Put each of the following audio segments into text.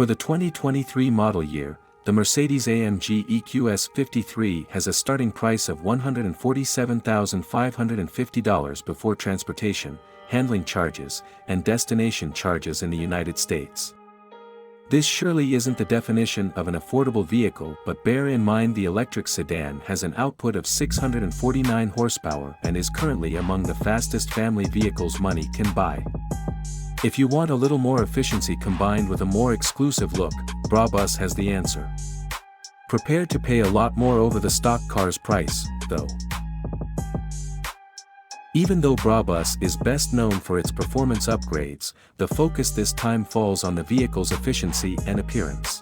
For the 2023 model year, the Mercedes-AMG EQS 53 has a starting price of $147,550 before transportation, handling charges, and destination charges in the United States. This surely isn't the definition of an affordable vehicle, but bear in mind the electric sedan has an output of 649 horsepower and is currently among the fastest family vehicles money can buy. If you want a little more efficiency combined with a more exclusive look, Brabus has the answer. Prepare to pay a lot more over the stock car's price, though. Even though Brabus is best known for its performance upgrades, the focus this time falls on the vehicle's efficiency and appearance.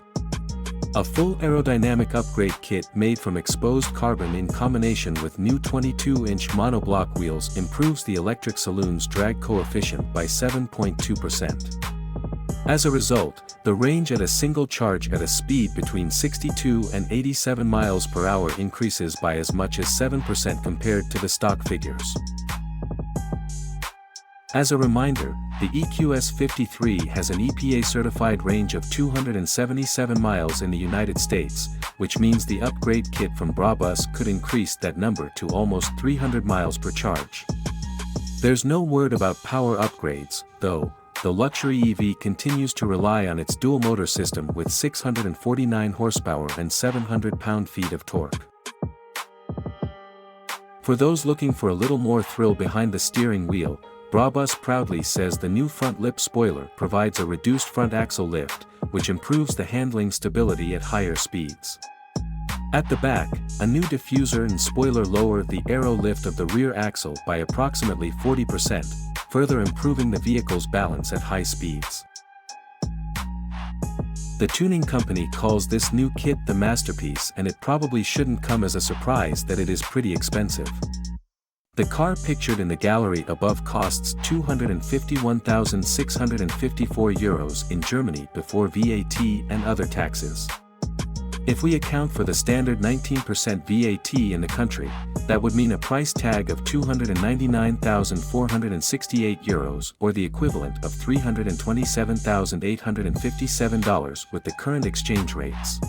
A full aerodynamic upgrade kit made from exposed carbon in combination with new 22-inch monoblock wheels improves the electric saloon's drag coefficient by 7.2%. As a result, the range at a single charge at a speed between 62 and 87 miles per hour increases by as much as 7% compared to the stock figures. As a reminder, the EQS 53 has an EPA-certified range of 277 miles in the United States, which means the upgrade kit from Brabus could increase that number to almost 300 miles per charge. There's no word about power upgrades, though. The luxury EV continues to rely on its dual-motor system with 649 horsepower and 700 pound-feet of torque. For those looking for a little more thrill behind the steering wheel, Brabus proudly says the new front lip spoiler provides a reduced front axle lift, which improves the handling stability at higher speeds. At the back, a new diffuser and spoiler lower the aero lift of the rear axle by approximately 40%, further improving the vehicle's balance at high speeds. The tuning company calls this new kit the masterpiece, and it probably shouldn't come as a surprise that it is pretty expensive. The car pictured in the gallery above costs €251,654 in Germany before VAT and other taxes. If we account for the standard 19% VAT in the country, that would mean a price tag of €299,468 or the equivalent of $327,857 with the current exchange rates.